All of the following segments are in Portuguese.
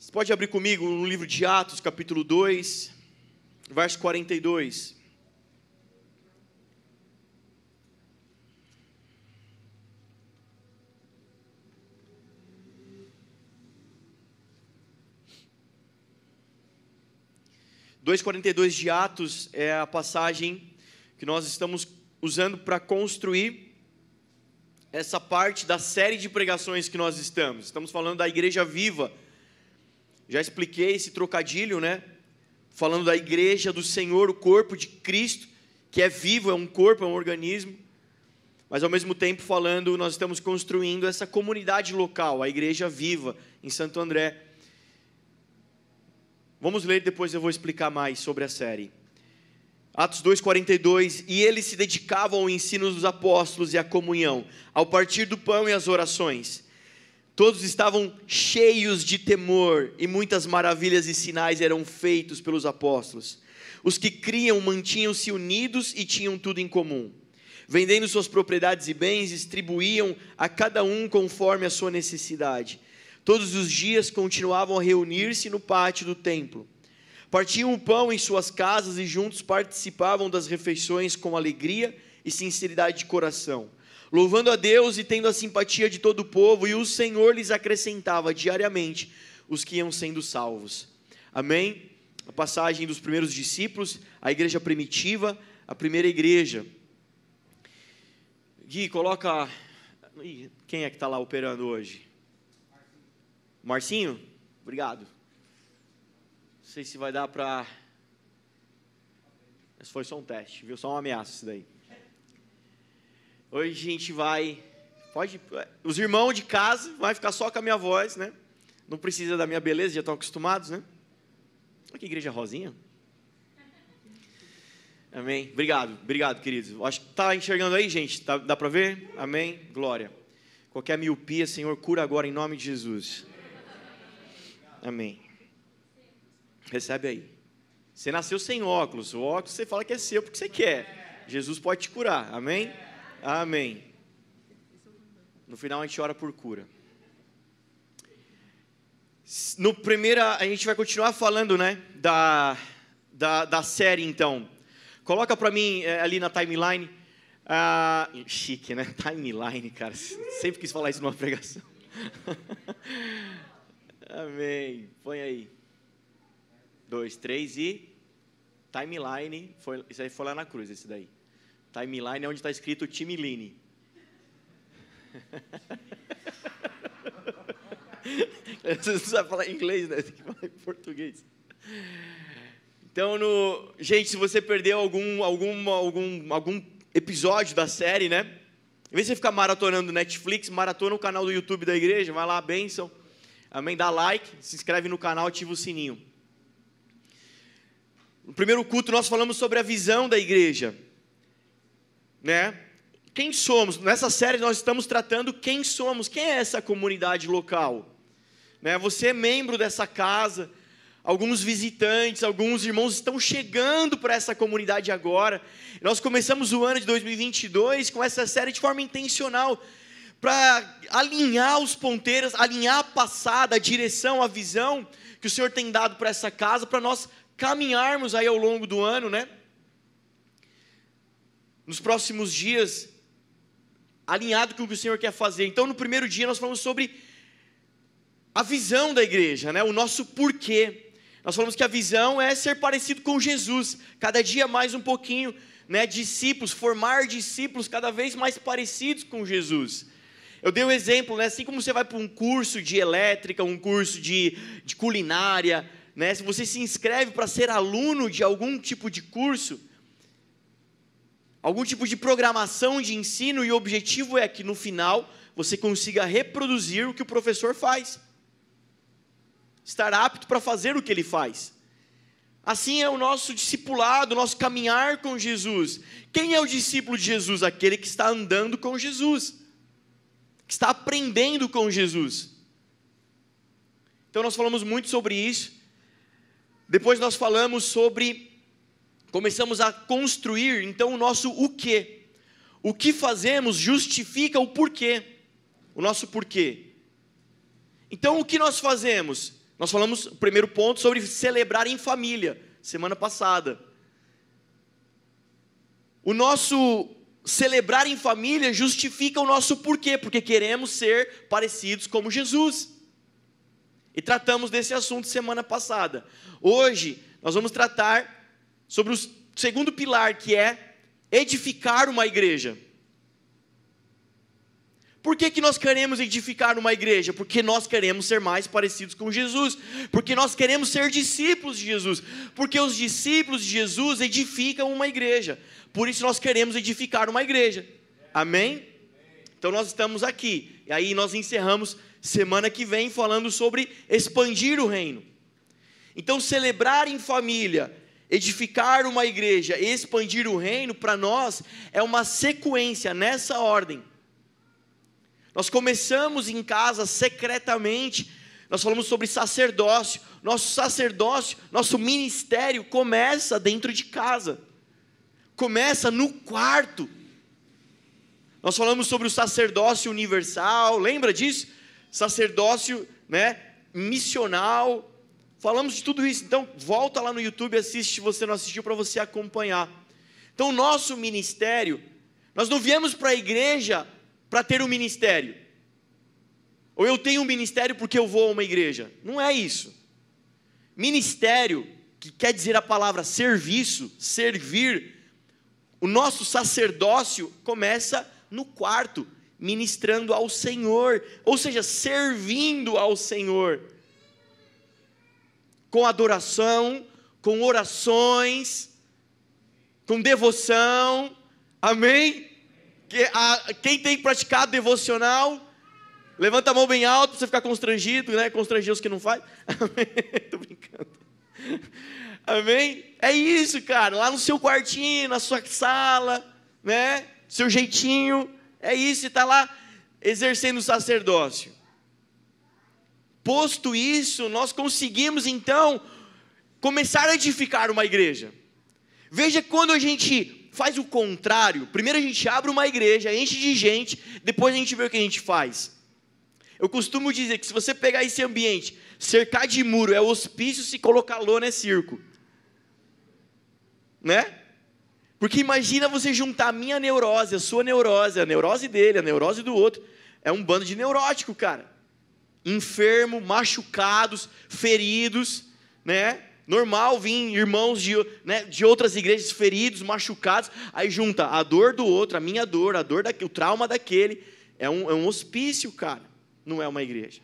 Você pode abrir comigo no livro de Atos, capítulo 2, verso 42. Dois 42 de Atos é a passagem que nós estamos usando para construir essa parte da série de pregações que nós estamos. Estamos falando da Igreja Viva. Já expliquei esse trocadilho, né? Falando da Igreja do Senhor, o corpo de Cristo, que é vivo, é um corpo, é um organismo. Mas ao mesmo tempo falando, nós estamos construindo essa comunidade local, a Igreja Viva, em Santo André. Vamos ler, depois eu vou explicar mais sobre a série. Atos 2,42, e eles se dedicavam ao ensino dos apóstolos e à comunhão, ao partir do pão e às orações. Todos estavam cheios de temor, e muitas maravilhas e sinais eram feitos pelos apóstolos. Os que criam mantinham-se unidos e tinham tudo em comum. Vendendo suas propriedades e bens, distribuíam a cada um conforme a sua necessidade. Todos os dias continuavam a reunir-se no pátio do templo. Partiam o pão em suas casas e juntos participavam das refeições com alegria e sinceridade de coração, louvando a Deus e tendo a simpatia de todo o povo, e o Senhor lhes acrescentava diariamente os que iam sendo salvos. Amém? A passagem dos primeiros discípulos, a igreja primitiva, a primeira igreja. Gui, coloca... Quem é que está lá operando hoje? Marcinho? Obrigado. Não sei se vai dar para... Mas foi só um teste, viu? Só uma ameaça isso daí. Hoje a gente vai... Os irmãos de casa vão ficar só com a minha voz, né? Não precisa da minha beleza, já estão acostumados, né? Olha que igreja rosinha. Amém. Obrigado, queridos. Acho que está enxergando aí, gente? Dá para ver? Amém. Glória. Qualquer miopia, Senhor, cura agora em nome de Jesus. Amém. Recebe aí. Você nasceu sem óculos. O óculos você fala que é seu porque você quer. Jesus pode te curar. Amém? Amém. No final a gente ora por cura. No primeiro, a gente vai continuar falando, né? Da série, então. Coloca para mim ali na timeline. Chique, né? Timeline, cara. Sempre quis falar isso numa pregação. Amém. Põe aí. 2, 3 e... Timeline. Isso aí foi lá na cruz, esse daí. Timeline é onde está escrito Timeline. Você não sabe falar inglês, né? Tem que falar em português. Então, gente, se você perdeu algum episódio da série, né? Em vez de você ficar maratonando Netflix, maratona o canal do YouTube da igreja, vai lá, bênção. Amém? Dá like, se inscreve no canal, ativa o sininho. No primeiro culto nós falamos sobre a visão da igreja, né? Quem somos? Nessa série nós estamos tratando quem somos, quem é essa comunidade local, né? Você é membro dessa casa, alguns visitantes, alguns irmãos estão chegando para essa comunidade agora. Nós começamos o ano de 2022 com essa série de forma intencional, para alinhar os ponteiros, alinhar a passada, a direção, a visão que o Senhor tem dado para essa casa, para nós caminharmos aí ao longo do ano, né? Nos próximos dias, alinhado com o que o Senhor quer fazer. Então, no primeiro dia, nós falamos sobre a visão da igreja, né? O nosso porquê. Nós falamos que a visão é ser parecido com Jesus, cada dia mais um pouquinho, né? Discípulos, formar discípulos cada vez mais parecidos com Jesus. Eu dei um exemplo, né? Assim como você vai para um curso de elétrica, um curso de culinária, né? Se você se inscreve para ser aluno de algum tipo de curso, algum tipo de programação de ensino, e o objetivo é que no final você consiga reproduzir o que o professor faz, estar apto para fazer o que ele faz. Assim é o nosso discipulado, o nosso caminhar com Jesus. Quem é o discípulo de Jesus? Aquele que está andando com Jesus, que está aprendendo com Jesus. Então nós falamos muito sobre isso. Depois nós falamos sobre, começamos a construir então o nosso o quê. O que fazemos justifica o porquê, o nosso porquê. Então o que nós fazemos? Nós falamos, o primeiro ponto, sobre celebrar em família, semana passada. O nosso celebrar em família justifica o nosso porquê, porque queremos ser parecidos como Jesus. E tratamos desse assunto semana passada. Hoje, nós vamos tratar sobre o segundo pilar, que é edificar uma igreja. Por que nós queremos edificar uma igreja? Porque nós queremos ser mais parecidos com Jesus. Porque nós queremos ser discípulos de Jesus. Porque os discípulos de Jesus edificam uma igreja. Por isso nós queremos edificar uma igreja. Amém? Então nós estamos aqui. E aí nós encerramos semana que vem falando sobre expandir o reino. Então celebrar em família, edificar uma igreja e expandir o reino, para nós é uma sequência nessa ordem. Nós começamos em casa secretamente, nós falamos sobre sacerdócio. Nosso sacerdócio, nosso ministério começa dentro de casa, começa no quarto. Nós falamos sobre o sacerdócio universal, lembra disso? Sacerdócio, missional. Falamos de tudo isso. Então volta lá no YouTube e assiste, se você não assistiu, para você acompanhar. Então o nosso ministério, nós não viemos para a igreja para ter um ministério, ou eu tenho um ministério porque eu vou a uma igreja. Não é isso. Ministério, que quer dizer a palavra serviço, servir. O nosso sacerdócio começa no quarto, ministrando ao Senhor, ou seja, servindo ao Senhor, com adoração, com orações, com devoção. Amém? Quem tem praticado devocional, levanta a mão bem alto para você ficar constrangido, constranger os que não fazem. Estou brincando. Amém? É isso, cara, lá no seu quartinho, na sua sala, seu jeitinho, é isso, você está lá exercendo o sacerdócio. Posto isso, nós conseguimos então começar a edificar uma igreja. Veja, quando a gente faz o contrário, primeiro a gente abre uma igreja, enche de gente, depois a gente vê o que a gente faz. Eu costumo dizer que se você pegar esse ambiente, cercar de muro é hospício, se colocar lona é circo. Porque imagina você juntar a minha neurose, a sua neurose, a neurose dele, a neurose do outro. É um bando de neurótico, cara. Enfermo, machucados, feridos, Normal vir irmãos de outras igrejas feridos, machucados, aí junta a dor do outro, a minha dor, a dor daquele, o trauma daquele. É um hospício, cara, não é uma igreja.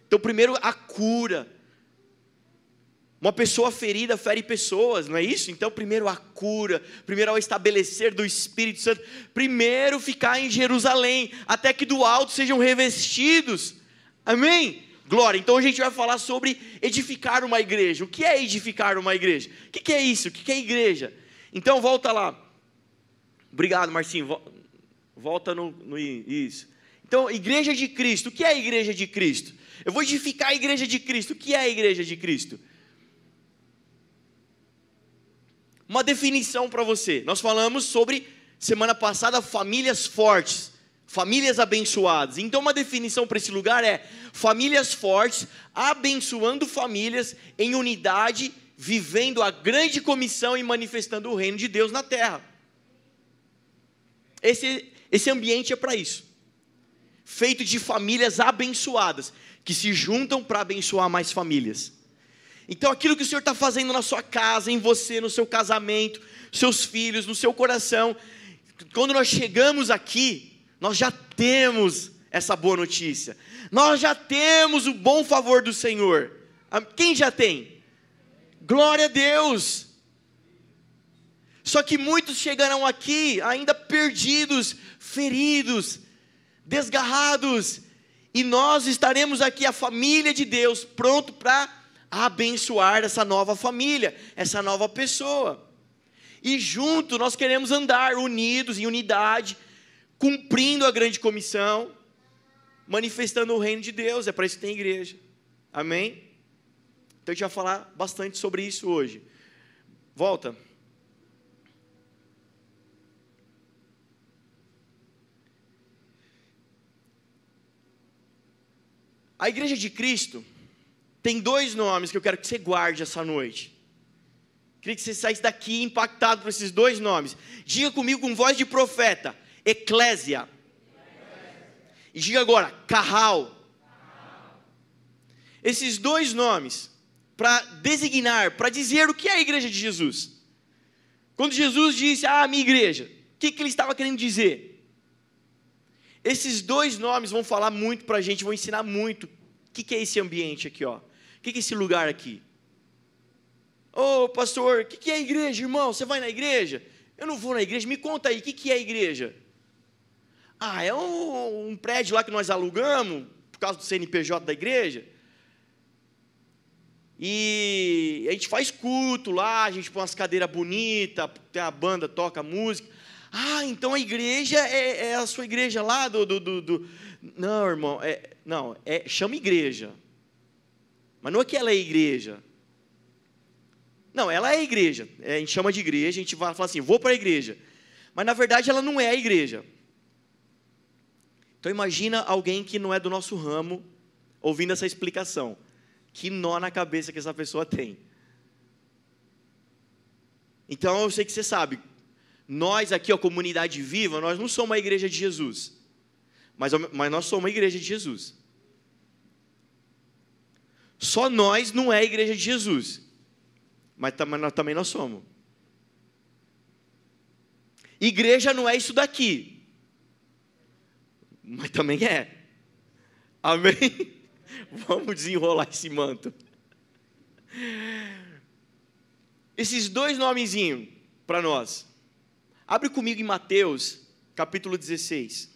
Então primeiro a cura. Uma pessoa ferida fere pessoas, não é isso? Então primeiro a cura, primeiro ao estabelecer do Espírito Santo, primeiro ficar em Jerusalém, até que do alto sejam revestidos. Amém? Glória. Então a gente vai falar sobre edificar uma igreja. O que é edificar uma igreja? O que é isso? O que é igreja? Então volta lá. Obrigado, Marcinho. Volta no isso. Então, igreja de Cristo. O que é a igreja de Cristo? Eu vou edificar a igreja de Cristo. O que é a igreja de Cristo? Uma definição para você. Nós falamos sobre, semana passada, famílias fortes. Famílias abençoadas. Então uma definição para esse lugar é famílias fortes, abençoando famílias em unidade, vivendo a grande comissão e manifestando o reino de Deus na terra. Esse ambiente é para isso. Feito de famílias abençoadas, que se juntam para abençoar mais famílias. Então aquilo que o Senhor está fazendo na sua casa, em você, no seu casamento, seus filhos, no seu coração, quando nós chegamos aqui, nós já temos essa boa notícia. Nós já temos o bom favor do Senhor. Quem já tem? Glória a Deus. Só que muitos chegarão aqui ainda perdidos, feridos, desgarrados. E nós estaremos aqui, a família de Deus, pronto para abençoar essa nova família, essa nova pessoa. E junto nós queremos andar unidos, em unidade, cumprindo a grande comissão, manifestando o reino de Deus. É para isso que tem igreja. Amém? Então a gente vai falar bastante sobre isso hoje. Volta. A igreja de Cristo, Tem 2 nomes que eu quero que você guarde essa noite. Queria que você saísse daqui impactado por esses 2 nomes. Diga comigo com voz de profeta: eclésia. E diga agora: carral. Esses 2 nomes, para designar, para dizer o que é a igreja de Jesus. Quando Jesus disse, minha igreja, o que ele estava querendo dizer? Esses 2 nomes vão falar muito para a gente, vão ensinar muito. O que é esse ambiente aqui, ó? O que é esse lugar aqui? Ô pastor, o que é a igreja, irmão? Você vai na igreja? Eu não vou na igreja, me conta aí, o que é a igreja? É um prédio lá que nós alugamos, por causa do CNPJ da igreja. E a gente faz culto lá, a gente põe umas cadeiras bonitas, tem a banda, toca música. Então a igreja é a sua igreja lá Não, irmão, chama igreja. Mas não é que ela é igreja. Não, ela é igreja. A gente chama de igreja, a gente vai falar assim, vou para a igreja. Mas na verdade ela não é a igreja. Então imagina alguém que não é do nosso ramo, ouvindo essa explicação. Que nó na cabeça que essa pessoa tem. Então eu sei que você sabe, nós aqui, a comunidade viva, nós não somos uma igreja de Jesus, mas nós somos uma igreja de Jesus. Só nós não é a igreja de Jesus, mas também nós somos. Igreja não é isso daqui, mas também é. Amém? Vamos desenrolar esse manto. Esses 2 nomezinhos para nós. Abre comigo em Mateus, capítulo 16.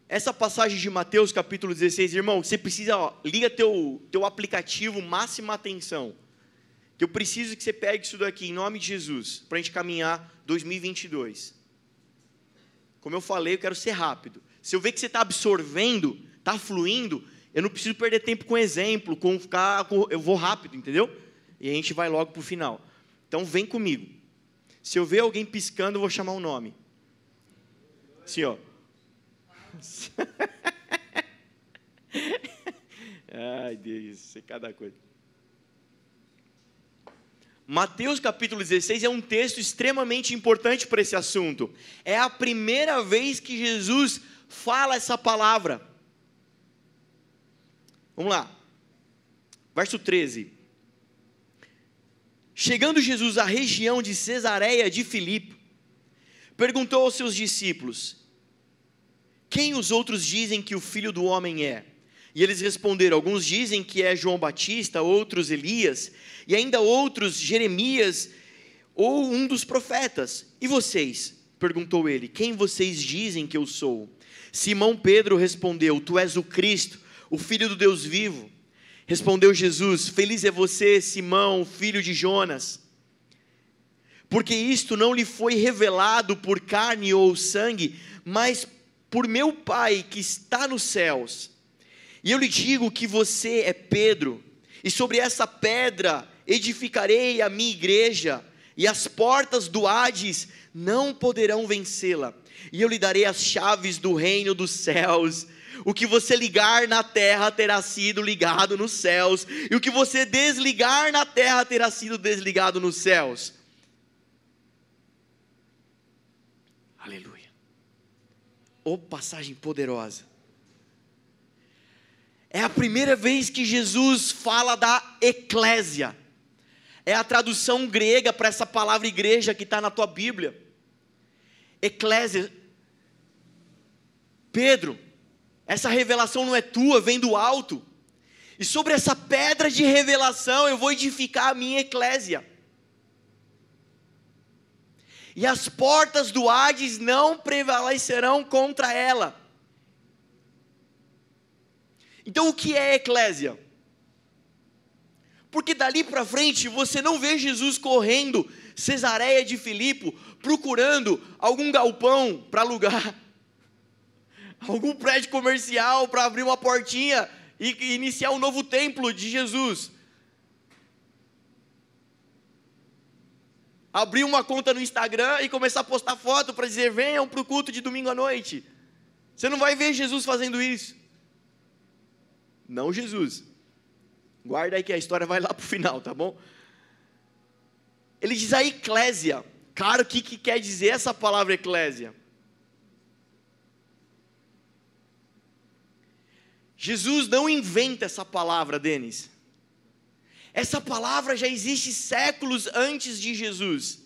Essa passagem de Mateus, capítulo 16, irmão, você precisa, liga teu aplicativo, máxima atenção. Que eu preciso que você pegue isso daqui, em nome de Jesus, para a gente caminhar 2022. Como eu falei, eu quero ser rápido. Se eu ver que você está absorvendo, está fluindo, eu não preciso perder tempo com exemplo, eu vou rápido, entendeu? E a gente vai logo para o final. Então vem comigo. Se eu ver alguém piscando, eu vou chamar o nome. Assim, ó. Ai, Deus, isso é cada coisa. Mateus capítulo 16 é um texto extremamente importante para esse assunto. É a primeira vez que Jesus fala essa palavra. Vamos lá. Verso 13. Chegando Jesus à região de Cesareia de Filipe, perguntou aos seus discípulos: quem os outros dizem que o Filho do Homem é? E eles responderam: alguns dizem que é João Batista, outros Elias, e ainda outros Jeremias, ou um dos profetas. E vocês? Perguntou ele: quem vocês dizem que eu sou? Simão Pedro respondeu: tu és o Cristo, o Filho do Deus vivo. Respondeu Jesus: feliz é você, Simão, filho de Jonas, porque isto não lhe foi revelado por carne ou sangue, mas por meu Pai que está nos céus. E eu lhe digo que você é Pedro, e sobre essa pedra edificarei a minha igreja, e as portas do Hades não poderão vencê-la. E eu lhe darei as chaves do reino dos céus. O que você ligar na terra terá sido ligado nos céus, e o que você desligar na terra terá sido desligado nos céus. Aleluia. Oh, passagem poderosa. É a primeira vez que Jesus fala da eclésia. É a tradução grega para essa palavra igreja que está na tua Bíblia. Eclésia. Pedro, essa revelação não é tua, vem do alto. E sobre essa pedra de revelação eu vou edificar a minha eclésia. E as portas do Hades não prevalecerão contra ela. Então o que é eclésia? Porque dali para frente você não vê Jesus correndo Cesareia de Filipe, procurando algum galpão para alugar, algum prédio comercial para abrir uma portinha e iniciar um novo templo de Jesus. Abrir uma conta no Instagram e começar a postar foto para dizer: venham para o culto de domingo à noite. Você não vai ver Jesus fazendo isso. Não Jesus. Guarda aí que a história vai lá para o final, tá bom? Ele diz a eclésia. Cara, o que quer dizer essa palavra eclésia? Jesus não inventa essa palavra, Denis. Essa palavra já existe séculos antes de Jesus.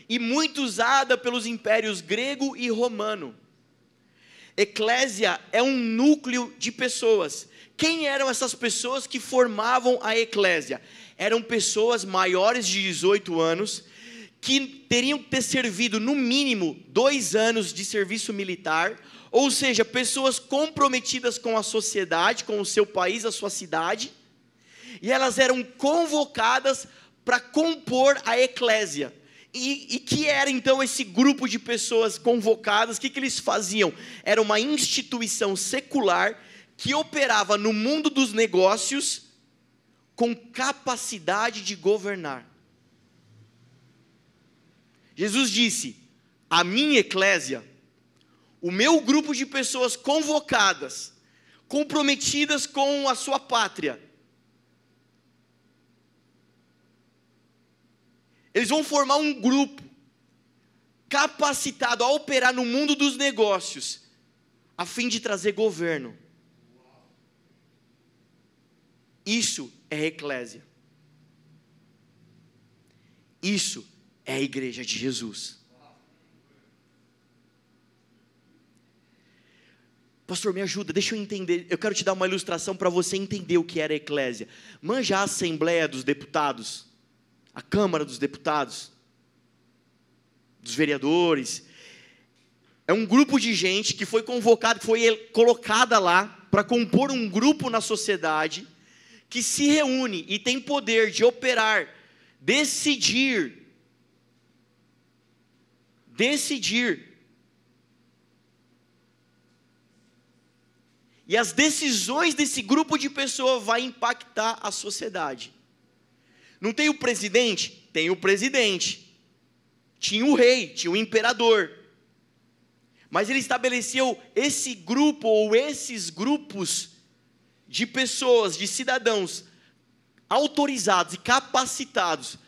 E muito usada pelos impérios grego e romano. Eclésia é um núcleo de pessoas. Quem eram essas pessoas que formavam a eclésia? Eram pessoas maiores de 18 anos, que teriam que ter servido no mínimo 2 anos de serviço militar, ou seja, pessoas comprometidas com a sociedade, com o seu país, a sua cidade, e elas eram convocadas para compor a eclésia. E que era então esse grupo de pessoas convocadas? O que eles faziam? Era uma instituição secular que operava no mundo dos negócios com capacidade de governar. Jesus disse: a minha eclésia, o meu grupo de pessoas convocadas, comprometidas com a sua pátria, eles vão formar um grupo capacitado a operar no mundo dos negócios, a fim de trazer governo. Isso é eclésia. Isso é a igreja de Jesus. Pastor, me ajuda, deixa eu entender. Eu quero te dar uma ilustração para você entender o que era a eclésia. Manja a Assembleia dos Deputados, a Câmara dos Deputados, dos vereadores. É um grupo de gente que foi convocada, que foi colocada lá para compor um grupo na sociedade, que se reúne e tem poder de operar, decidir. E as decisões desse grupo de pessoas vai impactar a sociedade. Não tem o presidente? Tem o presidente. Tinha o rei, tinha o imperador. Mas ele estabeleceu esse grupo ou esses grupos de pessoas, de cidadãos autorizados e capacitados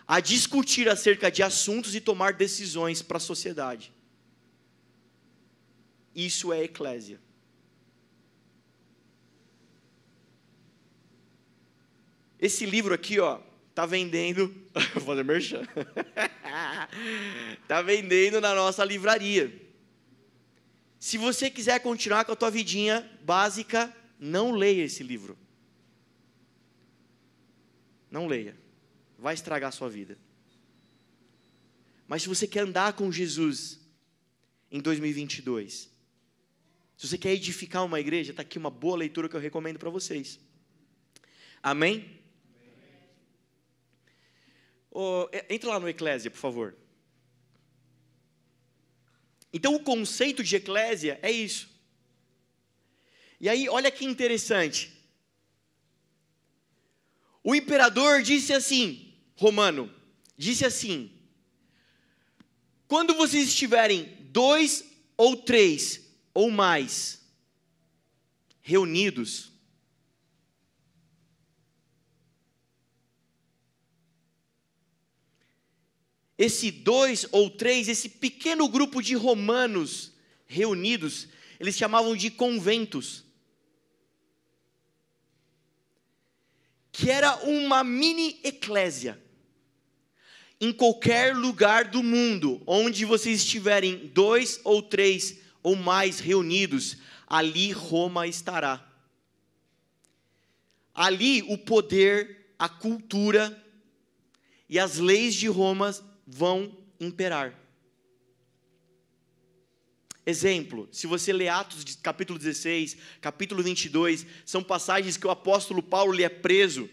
a discutir acerca de assuntos e tomar decisões para a sociedade. Isso é eclésia. Esse livro aqui, ó, tá vendendo, vou fazer merchan. Tá vendendo na nossa livraria. Se você quiser continuar com a tua vidinha básica, não leia esse livro. Não leia. Vai estragar a sua vida. Mas se você quer andar com Jesus em 2022, se você quer edificar uma igreja, está aqui uma boa leitura que eu recomendo para vocês. Amém? Entra lá no Eclésia, por favor. Então o conceito de eclésia é isso. E aí, olha que interessante. O imperador disse assim, romano, disse assim: quando vocês estiverem 2 ou 3 ou mais reunidos, esse 2 ou 3, esse pequeno grupo de romanos reunidos, eles chamavam de conventos, que era uma mini eclésia. Em qualquer lugar do mundo, onde vocês estiverem 2 ou 3 ou mais reunidos, ali Roma estará. Ali o poder, a cultura e as leis de Roma vão imperar. Exemplo, se você lê Atos capítulo 16, capítulo 22, são passagens que o apóstolo Paulo ele é preso,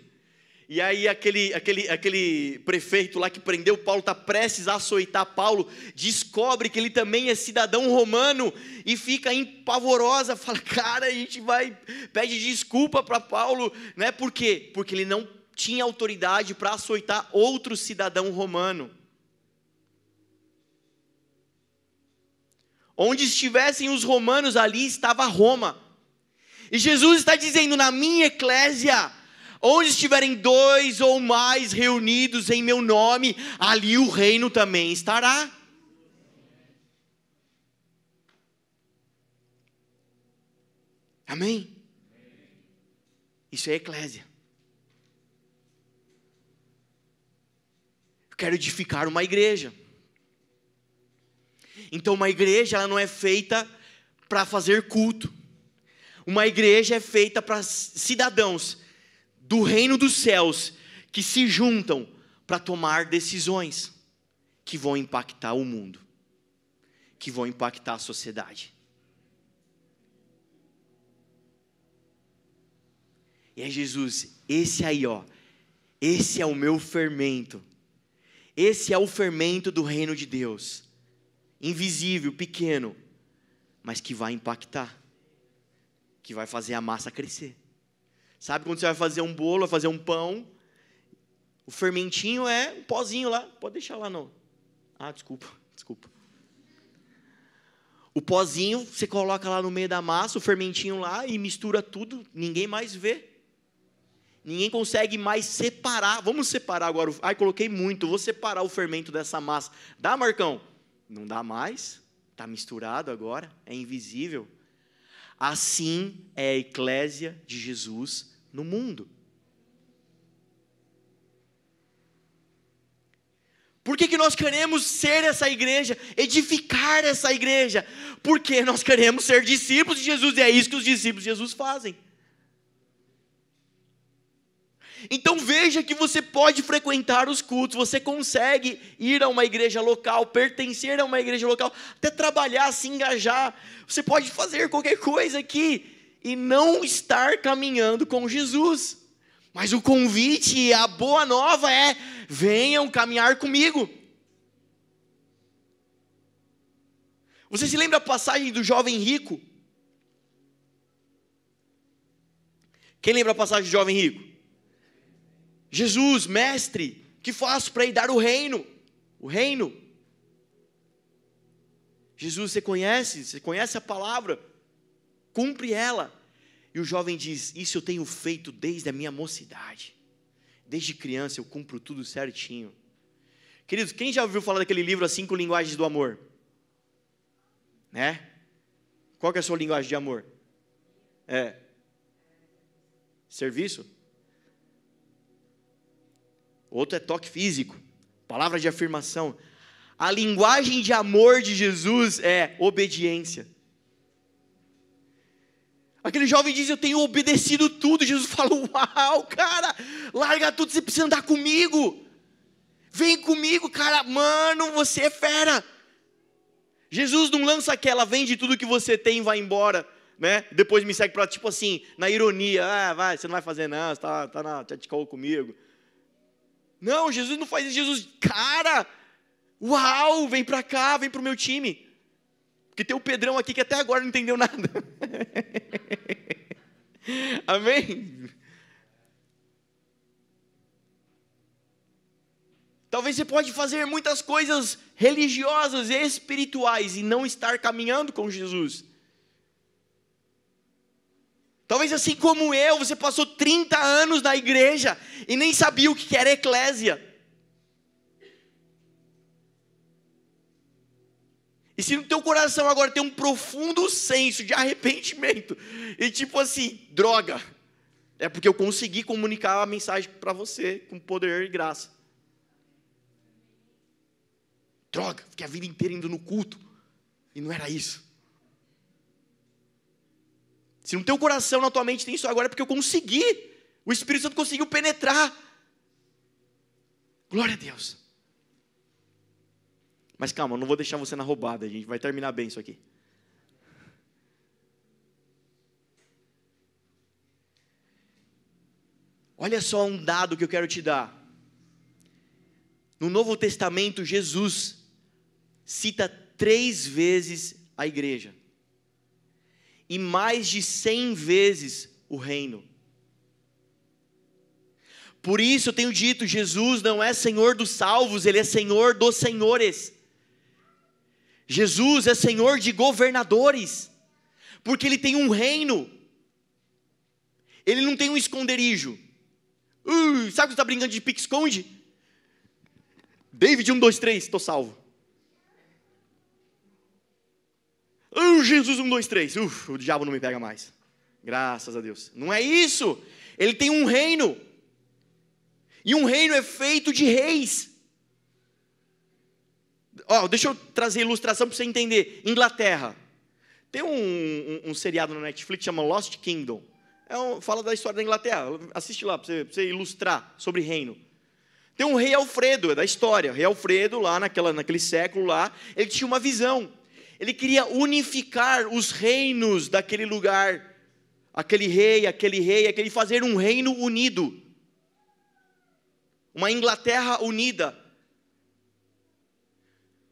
e aí aquele prefeito lá que prendeu Paulo, está prestes a açoitar Paulo, descobre que ele também é cidadão romano, e fica empavorosa, fala, cara, a gente pede desculpa para Paulo, né? Por quê? Porque ele não tinha autoridade para açoitar outro cidadão romano. Onde estivessem os romanos, ali estava Roma. E Jesus está dizendo, na minha eclésia, onde estiverem 2 ou mais reunidos em meu nome, ali o reino também estará. Amém? Isso é eclésia. Eu quero edificar uma igreja. Então uma igreja ela não é feita para fazer culto. Uma igreja é feita para cidadãos do reino dos céus que se juntam para tomar decisões que vão impactar o mundo, que vão impactar a sociedade. E é Jesus, esse aí esse é o meu fermento. Esse é o fermento do reino de Deus. Invisível, pequeno, mas que vai impactar, que vai fazer a massa crescer. Sabe quando você vai fazer um bolo, vai fazer um pão, o fermentinho é um pozinho lá, pode deixar lá não. Desculpa. O pozinho, você coloca lá no meio da massa, o fermentinho lá e mistura tudo, ninguém mais vê. Ninguém consegue mais separar. Vamos separar agora, coloquei muito, vou separar o fermento dessa massa. Dá, Marcão? Não dá mais, está misturado agora, é invisível. Assim é a eclésia de Jesus no mundo. Por que nós queremos ser essa igreja, edificar essa igreja? Porque nós queremos ser discípulos de Jesus, e é isso que os discípulos de Jesus fazem. Então veja que você pode frequentar os cultos, você consegue ir a uma igreja local, pertencer a uma igreja local, até trabalhar, se engajar, você pode fazer qualquer coisa aqui, e não estar caminhando com Jesus. Mas o convite e a boa nova é, venham caminhar comigo. Você se lembra a passagem do jovem rico? Quem lembra a passagem do jovem rico? Jesus, mestre, que faço para ir dar o reino? O reino. Jesus, você conhece a palavra, cumpre ela. E o jovem diz, isso eu tenho feito desde a minha mocidade. Desde criança eu cumpro tudo certinho. Queridos, quem já ouviu falar daquele livro, As 5 Linguagens do Amor? Né? Qual que é a sua linguagem de amor? Serviço? Outro é toque físico, palavra de afirmação. A linguagem de amor de Jesus é obediência. Aquele jovem diz, eu tenho obedecido tudo. Jesus fala, uau, cara, larga tudo, você precisa andar comigo. Vem comigo, cara, mano, você é fera. Jesus não lança aquela, vende tudo que você tem e vai embora, né? Depois me segue para, tipo assim, na ironia, você não vai fazer não, você tá na tchau comigo. Não, Jesus não faz isso. Jesus, cara, uau, vem para cá, vem para o meu time. Porque tem o Pedrão aqui que até agora não entendeu nada. Amém? Talvez você pode fazer muitas coisas religiosas e espirituais e não estar caminhando com Jesus. Talvez assim como eu, você passou 30 anos na igreja e nem sabia o que era eclésia. E se no teu coração agora tem um profundo senso de arrependimento, e tipo assim, droga, é porque eu consegui comunicar a mensagem para você com poder e graça. Droga, fiquei a vida inteira indo no culto, e não era isso. Se no teu coração, na tua mente tem isso agora, é porque eu consegui. O Espírito Santo conseguiu penetrar. Glória a Deus. Mas calma, eu não vou deixar você na roubada. A gente vai terminar bem isso aqui. Olha só um dado que eu quero te dar. No Novo Testamento, Jesus cita 3 vezes a igreja. E mais de 100 vezes o reino. Por isso eu tenho dito, Jesus não é Senhor dos salvos, Ele é Senhor dos senhores. Jesus é Senhor de governadores, porque Ele tem um reino. Ele não tem um esconderijo. Sabe que você está brincando de pique-esconde? David 1, 2, 3, estou salvo. Jesus 1, 2, 3. O diabo não me pega mais. Graças a Deus. Não é isso. Ele tem um reino. E um reino é feito de reis. Deixa eu trazer ilustração para você entender. Inglaterra. Tem um seriado na Netflix que chama Lost Kingdom. Fala da história da Inglaterra. Assiste lá para você ilustrar sobre reino. Tem um rei Alfredo, é da história. Rei Alfredo, lá naquele século lá, ele tinha uma visão. Ele queria unificar os reinos daquele lugar. Aquele rei, fazer um reino unido. Uma Inglaterra unida.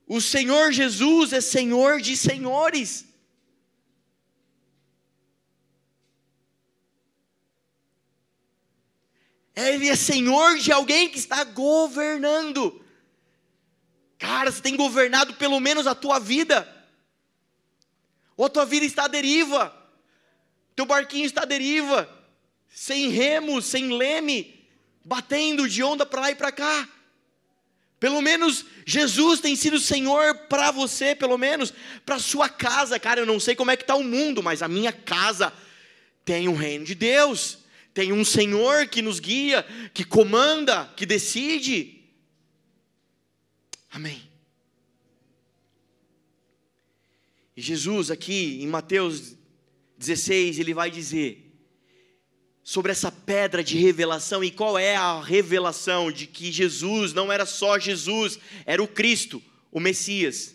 O Senhor Jesus é Senhor de senhores. Ele é Senhor de alguém que está governando. Cara, você tem governado pelo menos a tua vida. Ou a tua vida está à deriva. Teu barquinho está à deriva. Sem remo, sem leme. Batendo de onda para lá e para cá. Pelo menos Jesus tem sido Senhor para você, pelo menos para a sua casa. Cara, eu não sei como é que está o mundo, mas a minha casa tem o reino de Deus. Tem um Senhor que nos guia, que comanda, que decide. Amém. E Jesus aqui em Mateus 16, ele vai dizer sobre essa pedra de revelação. E qual é a revelação? De que Jesus não era só Jesus, era o Cristo, o Messias.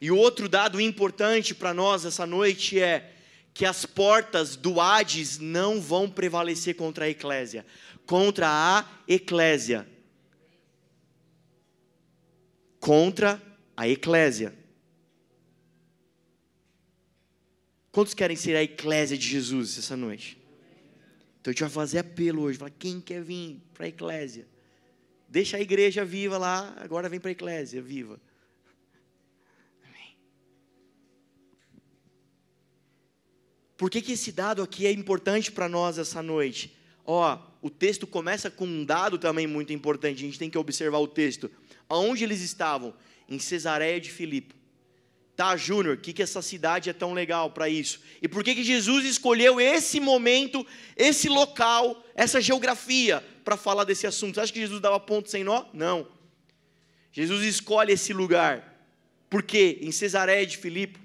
E o outro dado importante para nós essa noite é que as portas do Hades não vão prevalecer contra a eclésia. Contra a eclésia. Contra a eclésia. Quantos querem ser a eclésia de Jesus essa noite? Então a gente vai fazer apelo hoje. Falar, quem quer vir para a eclésia? Deixa a igreja viva lá, agora vem para a eclésia viva. Por que esse dado aqui é importante para nós essa noite? O texto começa com um dado também muito importante, a gente tem que observar o texto. Aonde eles estavam? Em Cesareia de Filipe. Tá, Júnior, o que essa cidade é tão legal para isso? E por que Jesus escolheu esse momento, esse local, essa geografia para falar desse assunto? Você acha que Jesus dava ponto sem nó? Não. Jesus escolhe esse lugar. Por quê? Em Cesareia de Filipe.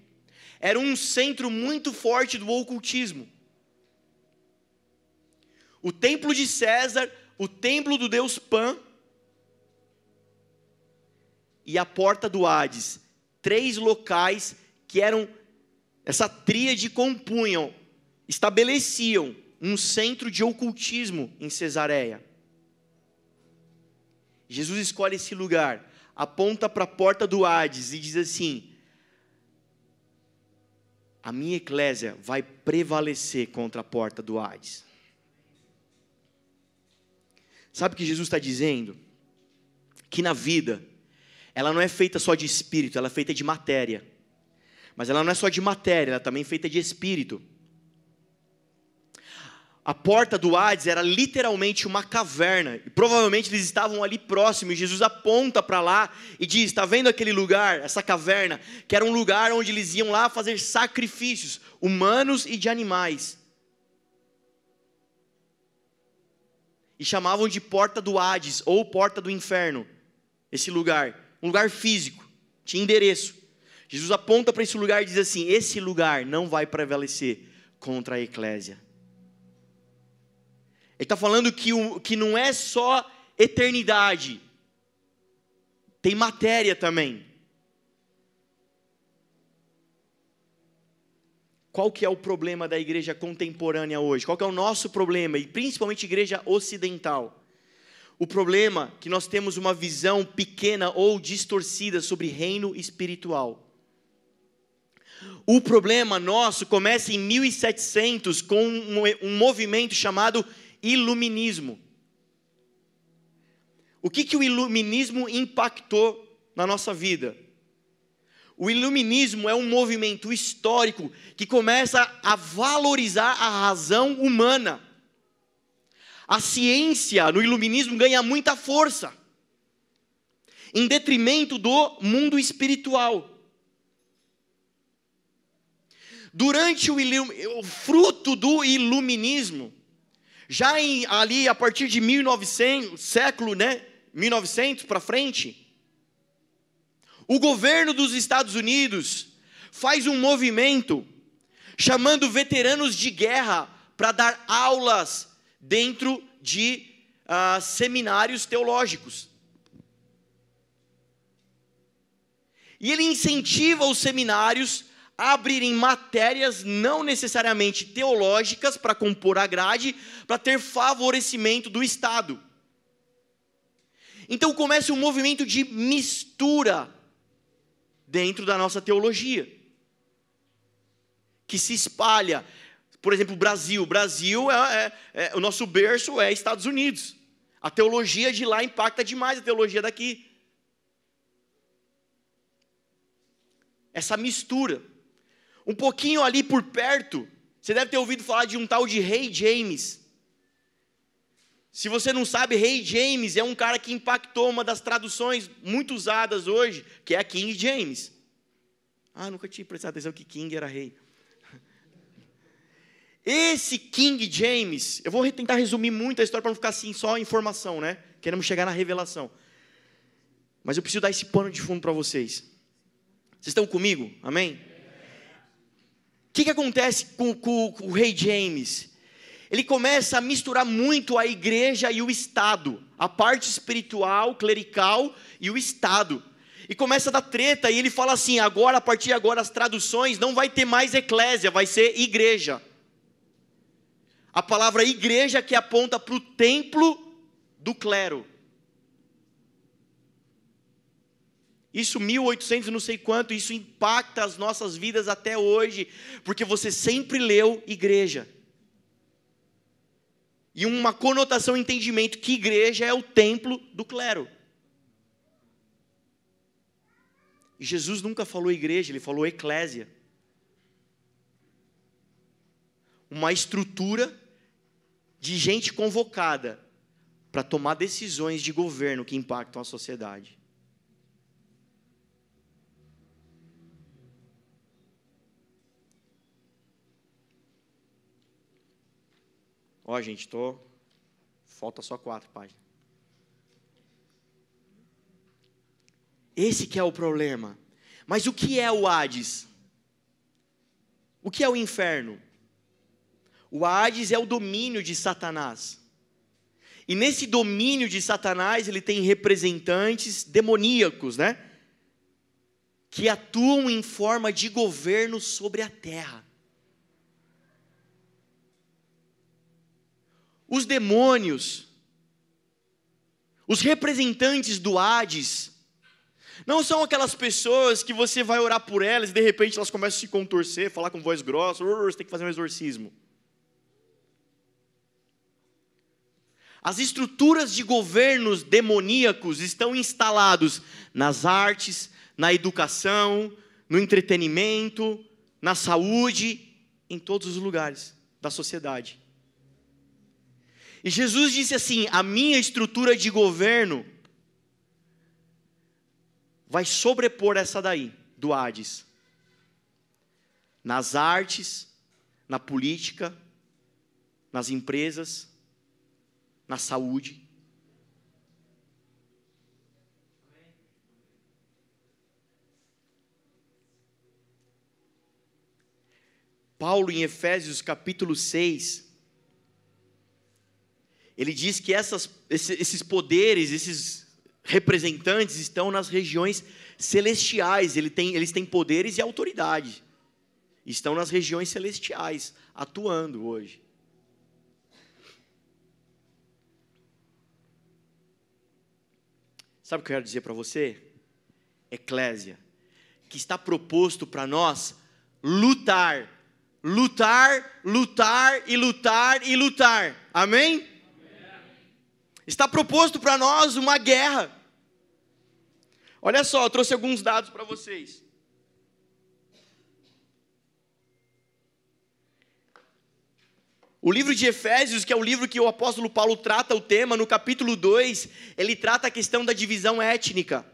Era um centro muito forte do ocultismo. O templo de César, o templo do deus Pan e a porta do Hades. 3 locais que eram, essa tríade compunham, estabeleciam um centro de ocultismo em Cesareia. Jesus escolhe esse lugar, aponta para a porta do Hades e diz assim: a minha eclésia vai prevalecer contra a porta do Hades. Sabe o que Jesus está dizendo? Que na vida, ela não é feita só de espírito, ela é feita de matéria. Mas ela não é só de matéria, ela é também feita de espírito. A porta do Hades era literalmente uma caverna, e provavelmente eles estavam ali próximos, e Jesus aponta para lá e diz: está vendo aquele lugar, essa caverna, que era um lugar onde eles iam lá fazer sacrifícios, humanos e de animais. E chamavam de porta do Hades, ou porta do inferno, esse lugar, um lugar físico, tinha endereço. Jesus aponta para esse lugar e diz assim: esse lugar não vai prevalecer contra a eclésia. Ele está falando que não é só eternidade, tem matéria também. Qual que é o problema da igreja contemporânea hoje? Qual que é o nosso problema? E principalmente igreja ocidental. O problema é que nós temos uma visão pequena ou distorcida sobre reino espiritual. O problema nosso começa em 1700 com um movimento chamado Iluminismo. O que o iluminismo impactou na nossa vida? O iluminismo é um movimento histórico que começa a valorizar a razão humana. A ciência no iluminismo ganha muita força, em detrimento do mundo espiritual. Durante o fruto do iluminismo, ali a partir de 1900, século, 1900 para frente, o governo dos Estados Unidos faz um movimento chamando veteranos de guerra para dar aulas dentro de seminários teológicos. E ele incentiva os seminários a abrirem matérias não necessariamente teológicas para compor a grade, para ter favorecimento do Estado. Então começa um movimento de mistura dentro da nossa teologia, que se espalha. Por exemplo, o Brasil. O Brasil, o nosso berço é Estados Unidos. A teologia de lá impacta demais a teologia daqui. Essa mistura. Um pouquinho ali por perto, você deve ter ouvido falar de um tal de Rei James. Se você não sabe, Rei James é um cara que impactou uma das traduções muito usadas hoje, que é a King James. Nunca tinha prestado atenção que King era rei. Esse King James, eu vou tentar resumir muito a história para não ficar assim só informação, né? Queremos chegar na revelação. Mas eu preciso dar esse pano de fundo para vocês. Vocês estão comigo? Amém? O que acontece com o Rei James? Ele começa a misturar muito a igreja e o Estado, a parte espiritual, clerical e o Estado. E começa a dar treta, e ele fala assim, a partir de agora, as traduções não vai ter mais eclésia, vai ser igreja. A palavra igreja que aponta para o templo do clero. Isso 1800 não sei quanto, isso impacta as nossas vidas até hoje, porque você sempre leu igreja. E uma conotação, entendimento que igreja é o templo do clero. E Jesus nunca falou igreja, ele falou eclésia. Uma estrutura de gente convocada para tomar decisões de governo que impactam a sociedade. Gente, falta só 4 páginas. Esse que é o problema. Mas o que é o Hades? O que é o inferno? O Hades é o domínio de Satanás. E nesse domínio de Satanás, ele tem representantes demoníacos, que atuam em forma de governo sobre a terra. Os demônios, os representantes do Hades, não são aquelas pessoas que você vai orar por elas e de repente elas começam a se contorcer, falar com voz grossa, você tem que fazer um exorcismo. As estruturas de governos demoníacos estão instalados nas artes, na educação, no entretenimento, na saúde, em todos os lugares da sociedade. E Jesus disse assim, a minha estrutura de governo vai sobrepor essa daí, do Hades. Nas artes, na política, nas empresas, na saúde. Paulo, em Efésios capítulo 6, ele diz que esses poderes, esses representantes estão nas regiões celestiais, eles têm poderes e autoridade, estão nas regiões celestiais, atuando hoje. Sabe o que eu quero dizer para você? Eclésia, que está proposto para nós lutar, lutar, lutar e lutar e lutar, amém? Está proposto para nós uma guerra. Olha só, eu trouxe alguns dados para vocês. O livro de Efésios, que é o livro que o apóstolo Paulo trata o tema, no capítulo 2, ele trata a questão da divisão étnica,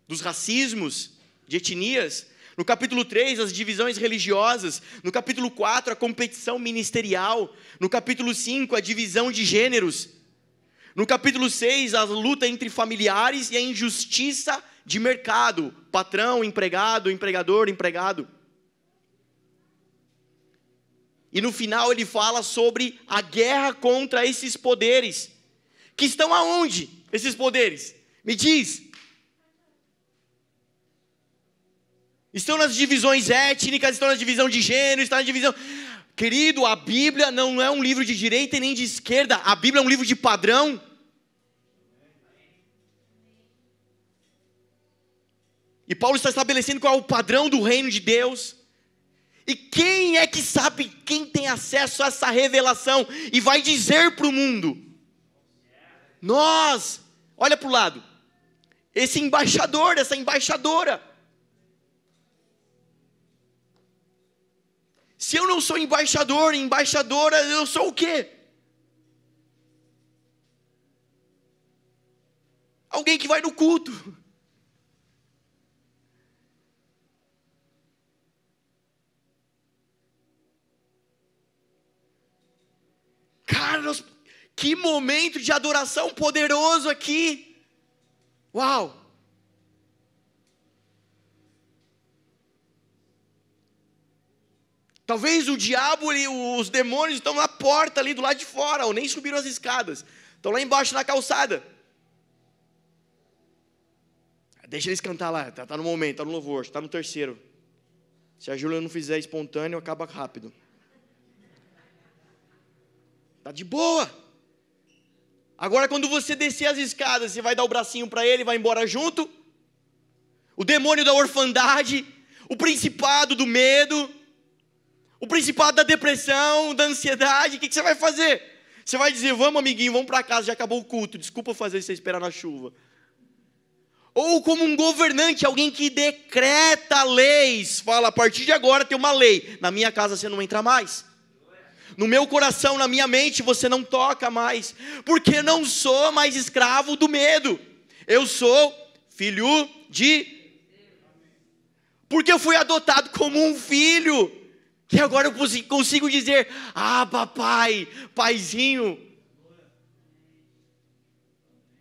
dos racismos, de etnias. No capítulo 3, as divisões religiosas. No capítulo 4, a competição ministerial. No capítulo 5, a divisão de gêneros. No capítulo 6, a luta entre familiares e a injustiça de mercado. Patrão, empregado, empregador, empregado. E no final ele fala sobre a guerra contra esses poderes. Que estão aonde, esses poderes? Me diz. Estão nas divisões étnicas, estão na divisão de gênero, estão na divisão... Querido, a Bíblia não é um livro de direita e nem de esquerda. A Bíblia é um livro de padrão. E Paulo está estabelecendo qual é o padrão do reino de Deus. E quem é que sabe, quem tem acesso a essa revelação e vai dizer para o mundo? Nós. Olha para o lado. Esse embaixador, essa embaixadora. Se eu não sou embaixador, embaixadora, eu sou o quê? Alguém que vai no culto. Cara, que momento de adoração poderoso aqui. Uau. Talvez o diabo e os demônios estão na porta ali do lado de fora, ou nem subiram as escadas. Estão lá embaixo na calçada. Deixa eles cantar lá, tá no momento, tá no louvor, está no terceiro. Se a Júlia não fizer espontâneo, acaba rápido. Tá de boa. Agora quando você descer as escadas, você vai dar o bracinho para ele e vai embora junto? O demônio da orfandade, o principado do medo, o principado da depressão, da ansiedade, o que você vai fazer? Você vai dizer, vamos amiguinho, vamos para casa, já acabou o culto, desculpa fazer você esperar na chuva. Ou como um governante, alguém que decreta leis, fala, a partir de agora tem uma lei, na minha casa você não entra mais. No meu coração, na minha mente, você não toca mais, porque não sou mais escravo do medo, eu sou filho de... Porque eu fui adotado como um filho, que agora eu consigo dizer, ah papai, paizinho,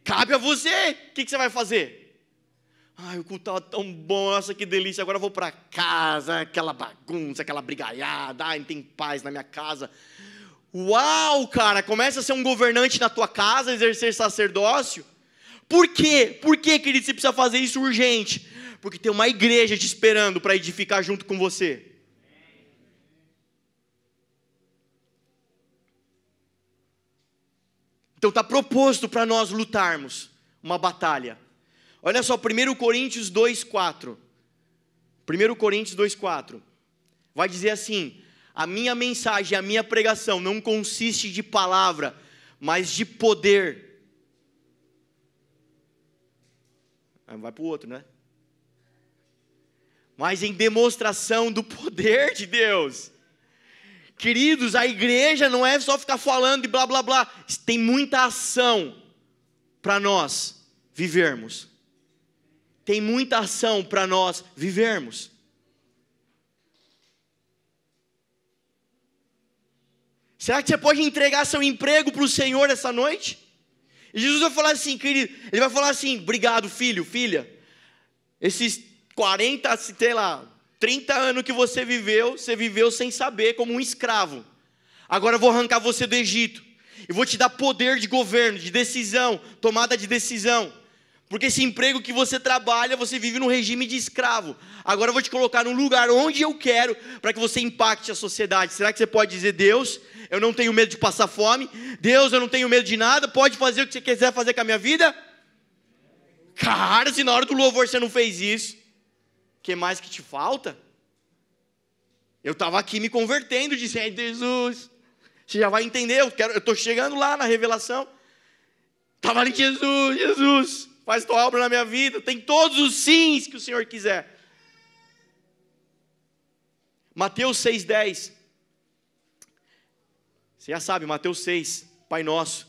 cabe a você, o que você vai fazer? Ai, o culto estava tão bom, nossa que delícia, agora eu vou para casa, aquela bagunça, aquela brigaiada, ai não tem paz na minha casa. Uau, cara, começa a ser um governante na tua casa, exercer sacerdócio. Por quê? Por quê, querido, você precisa fazer isso urgente? Porque tem uma igreja te esperando para edificar junto com você. Então está proposto para nós lutarmos uma batalha. Olha só, 1 Coríntios 2,4. 1 Coríntios 2,4. Vai dizer assim, a minha mensagem, a minha pregação não consiste de palavra, mas de poder. Vai para o outro, né? Mas em demonstração do poder de Deus. Queridos, a igreja não é só ficar falando e blá blá blá. Tem muita ação para nós vivermos. Tem muita ação para nós vivermos. Será que você pode entregar seu emprego para o Senhor essa noite? E Jesus vai falar assim, querido, ele vai falar assim, obrigado filho, filha, esses 40, sei lá, 30 anos que você viveu sem saber como um escravo. Agora eu vou arrancar você do Egito, e vou te dar poder de governo, de decisão, tomada de decisão. Porque esse emprego que você trabalha, você vive num regime de escravo. Agora eu vou te colocar num lugar onde eu quero, para que você impacte a sociedade. Será que você pode dizer, Deus, eu não tenho medo de passar fome? Deus, eu não tenho medo de nada? Pode fazer o que você quiser fazer com a minha vida? Cara, se na hora do louvor você não fez isso, o que mais que te falta? Eu estava aqui me convertendo, disse, Jesus, você já vai entender, eu estou chegando lá na revelação. Estava ali, Jesus, faz tua obra na minha vida. Tem todos os sims que o Senhor quiser. Mateus 6,10. Você já sabe, Mateus 6, Pai Nosso.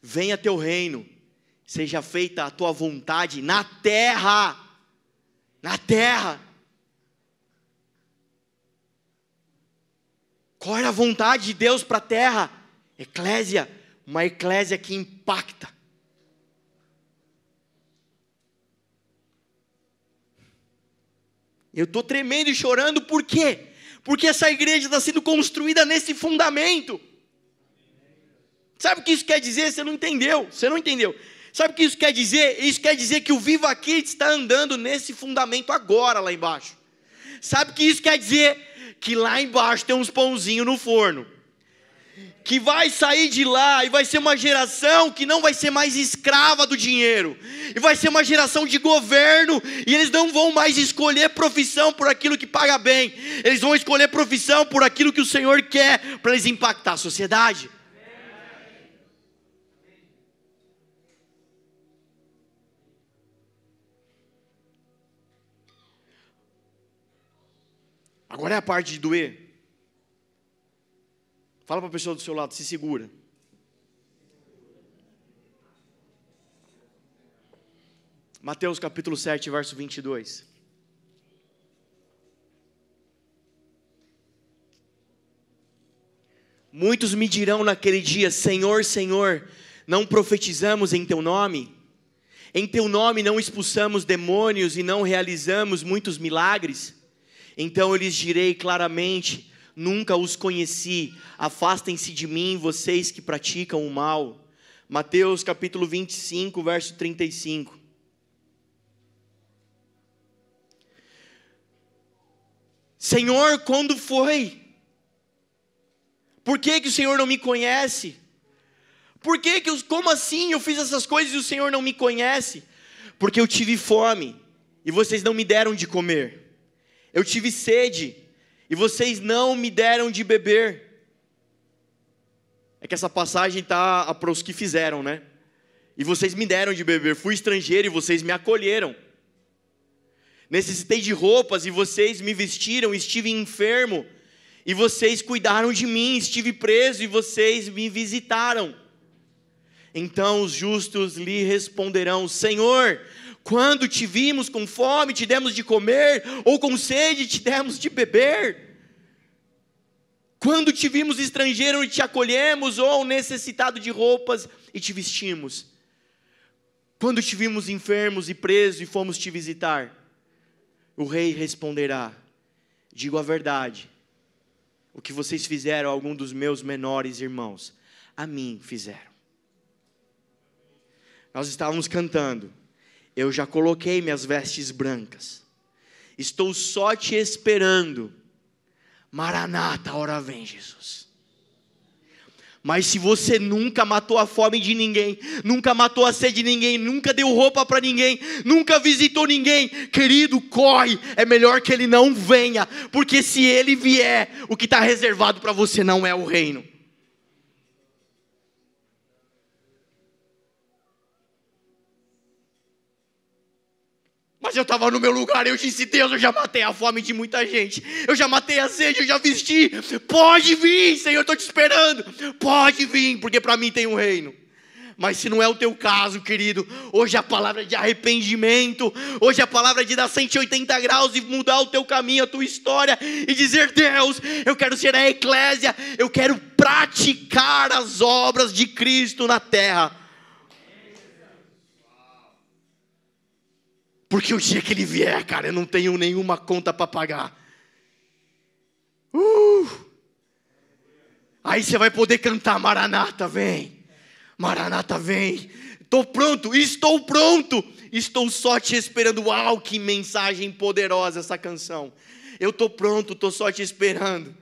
Venha teu reino, seja feita a tua vontade na terra. Na terra. Qual era a vontade de Deus para a terra? Eclésia, uma eclésia que impacta. Eu estou tremendo e chorando, por quê? Porque essa igreja está sendo construída nesse fundamento. Sabe o que isso quer dizer? Você não entendeu. Sabe o que isso quer dizer? Isso quer dizer que o Viva Kids está andando nesse fundamento agora, lá embaixo. Sabe o que isso quer dizer? Que lá embaixo tem uns pãozinhos no forno. Que vai sair de lá e vai ser uma geração que não vai ser mais escrava do dinheiro. E vai ser uma geração de governo. E eles não vão mais escolher profissão por aquilo que paga bem. Eles vão escolher profissão por aquilo que o Senhor quer para eles impactar a sociedade. Agora é a parte de doer. Fala para a pessoa do seu lado, se segura. Mateus capítulo 7, verso 22. Muitos me dirão naquele dia: Senhor, Senhor, não profetizamos em teu nome? Em teu nome não expulsamos demônios e não realizamos muitos milagres? Então eu lhes direi claramente: nunca os conheci, afastem-se de mim, vocês que praticam o mal. Mateus capítulo 25, verso 35. Senhor, quando foi? Por que o Senhor não me conhece? Como assim eu fiz essas coisas e o Senhor não me conhece? Porque eu tive fome e vocês não me deram de comer. Eu tive sede e vocês não me deram de beber. É que essa passagem está para os que fizeram, né? E vocês me deram de beber. Fui estrangeiro e vocês me acolheram. Necessitei de roupas e vocês me vestiram. Estive enfermo e vocês cuidaram de mim. Estive preso e vocês me visitaram. Então os justos lhe responderão: Senhor, quando te vimos com fome, te demos de comer, ou com sede, te demos de beber? Quando te vimos estrangeiro e te acolhemos, ou necessitado de roupas e te vestimos? Quando te vimos enfermos e presos e fomos te visitar? O rei responderá: digo a verdade, o que vocês fizeram a algum dos meus menores irmãos, a mim fizeram. Nós estávamos cantando: eu já coloquei minhas vestes brancas, estou só te esperando, Maranata, ora vem Jesus. Mas se você nunca matou a fome de ninguém, nunca matou a sede de ninguém, nunca deu roupa para ninguém, nunca visitou ninguém, querido, corre, é melhor que ele não venha, porque se ele vier, o que está reservado para você não é o reino. Mas eu estava no meu lugar, eu disse: Deus, eu já matei a fome de muita gente, eu já matei a sede, eu já vesti, pode vir, Senhor, estou te esperando, pode vir, porque para mim tem um reino. Mas se não é o teu caso, querido, hoje a palavra é de arrependimento, hoje a palavra é de dar 180 graus e mudar o teu caminho, a tua história, e dizer: Deus, eu quero ser a eclésia, eu quero praticar as obras de Cristo na terra. Porque o dia que ele vier, cara, eu não tenho nenhuma conta para pagar. Aí você vai poder cantar: Maranata, vem. Maranata, vem. Estou pronto, estou só te esperando. Uau, que mensagem poderosa essa canção. Eu estou pronto, estou só te esperando.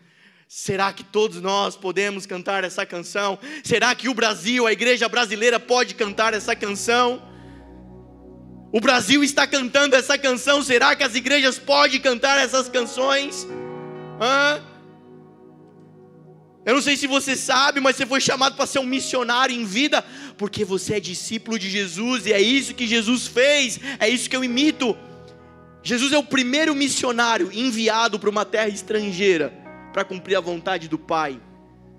Será que todos nós podemos cantar essa canção? Será que o Brasil, a igreja brasileira, pode cantar essa canção? O Brasil está cantando essa canção. Será que as igrejas podem cantar essas canções? Eu não sei se você sabe, mas você foi chamado para ser um missionário em vida, porque você é discípulo de Jesus, e é isso que Jesus fez, é isso que eu imito. Jesus é o primeiro missionário enviado para uma terra estrangeira, para cumprir a vontade do Pai.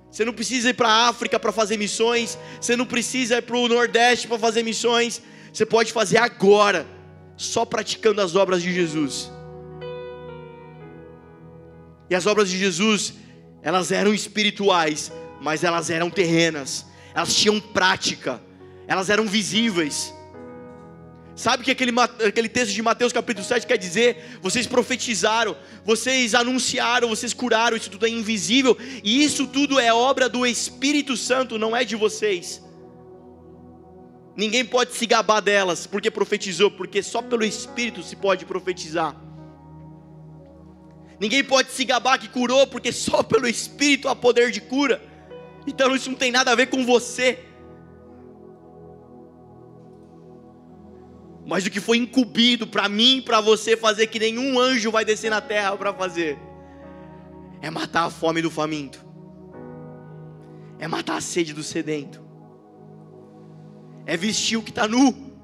Você não precisa ir para a África para fazer missões, você não precisa ir para o Nordeste para fazer missões, você pode fazer agora, só praticando as obras de Jesus. E as obras de Jesus, elas eram espirituais, mas elas eram terrenas, elas tinham prática, elas eram visíveis. Sabe o que aquele texto de Mateus capítulo 7 quer dizer? Vocês profetizaram, vocês anunciaram, vocês curaram, isso tudo é invisível, e isso tudo é obra do Espírito Santo, não é de vocês. Ninguém pode se gabar delas, porque profetizou, porque só pelo Espírito se pode profetizar. Ninguém pode se gabar que curou, porque só pelo Espírito há poder de cura. Então isso não tem nada a ver com você. Mas o que foi incumbido para mim e para você fazer, que nenhum anjo vai descer na terra para fazer, é matar a fome do faminto, é matar a sede do sedento, é vestir o que está nu.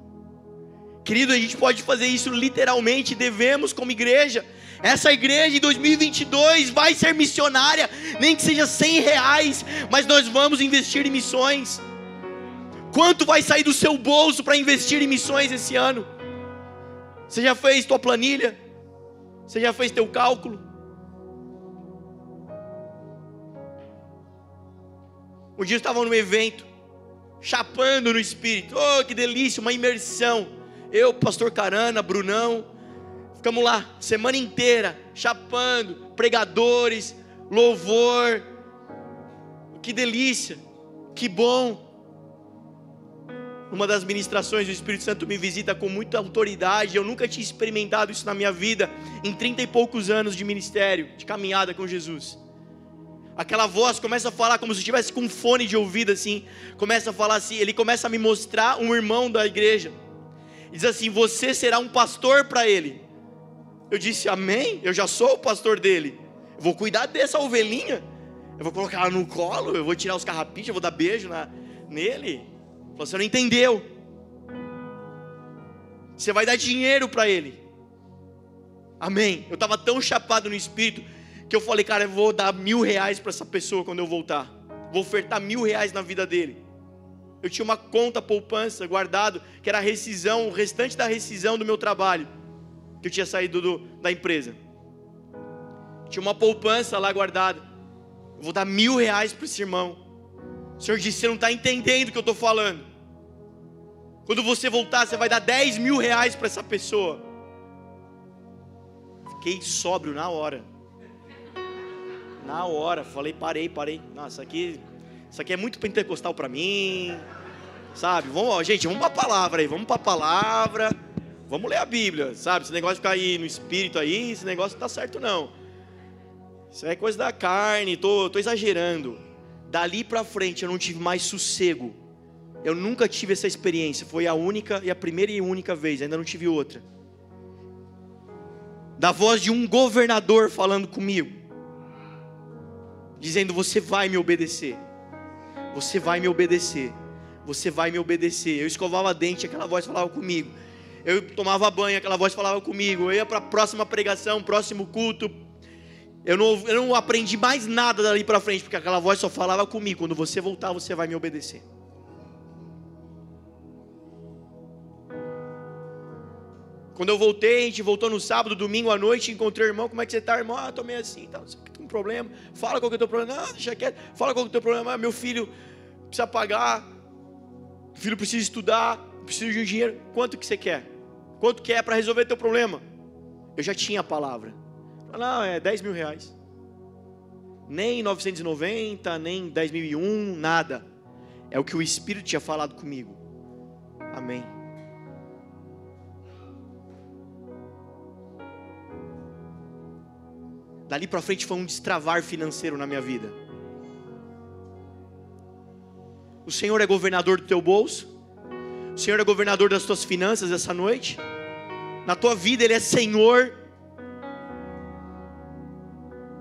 Querido, a gente pode fazer isso literalmente, devemos como igreja. Essa igreja em 2022 vai ser missionária, nem que seja R$100, mas nós vamos investir em missões. Quanto vai sair do seu bolso para investir em missões esse ano? Você já fez tua planilha? Você já fez teu cálculo? Um dia eu estava num evento, chapando no Espírito. Oh, que delícia, uma imersão. Eu, pastor Carana, Brunão, ficamos lá, semana inteira, chapando, pregadores, louvor. Que delícia, que bom. Uma das ministrações, o Espírito Santo me visita com muita autoridade. Eu nunca tinha experimentado isso na minha vida, em 30 e poucos anos de ministério, de caminhada com Jesus. Aquela voz começa a falar como se estivesse com um fone de ouvido assim, começa a falar assim, ele começa a me mostrar um irmão da igreja, diz assim: você será um pastor para ele. Eu disse: amém, eu já sou o pastor dele, eu vou cuidar dessa ovelhinha, eu vou colocar ela no colo, eu vou tirar os carrapichos, eu vou dar beijo nele. Você não entendeu, você vai dar dinheiro para ele. Amém. Eu estava tão chapado no Espírito, que eu falei: cara, eu vou dar R$1.000 para essa pessoa quando eu voltar, vou ofertar R$1.000 na vida dele. Eu tinha uma conta poupança guardado, que era a rescisão, o restante da rescisão do meu trabalho, que eu tinha saído da empresa. Tinha uma poupança lá guardada. Eu vou dar R$1.000 para esse irmão. O Senhor disse: você não está entendendo o que eu estou falando. Quando você voltar, você vai dar R$10.000 para essa pessoa. Fiquei sóbrio na hora. Na hora, falei: parei. Nossa, isso aqui é muito pentecostal para mim, sabe? Gente, vamos para a palavra aí, vamos ler a Bíblia, sabe? Esse negócio de ficar aí no Espírito aí, esse negócio não está certo não. Isso é coisa da carne, tô exagerando. Dali para frente eu não tive mais sossego. Eu nunca tive essa experiência, foi a primeira e única vez, ainda não tive outra. Da voz de um governador falando comigo, dizendo: você vai me obedecer, você vai me obedecer, você vai me obedecer. Eu escovava dente, aquela voz falava comigo. Eu tomava banho, aquela voz falava comigo. Eu ia para a próxima pregação, próximo culto. Eu não aprendi mais nada dali para frente, porque aquela voz só falava comigo: quando você voltar, você vai me obedecer. Quando eu voltei, a gente voltou no sábado, domingo à noite, encontrei o irmão: como é que você está, irmão? Tô meio assim, tá, tem um problema. Fala qual que é o teu problema. Não, deixa quieto. Fala qual que é o teu problema. Meu filho precisa pagar, meu filho precisa estudar, preciso de um dinheiro. Quanto que você quer? Quanto que é para resolver teu problema? Eu já tinha a palavra. Não, é R$10.000. Nem 990, nem 10.001, nada. É o que o Espírito tinha falado comigo. Amém. Dali para frente foi um destravar financeiro na minha vida. O Senhor é governador do teu bolso. O Senhor é governador das tuas finanças essa noite. Na tua vida Ele é Senhor.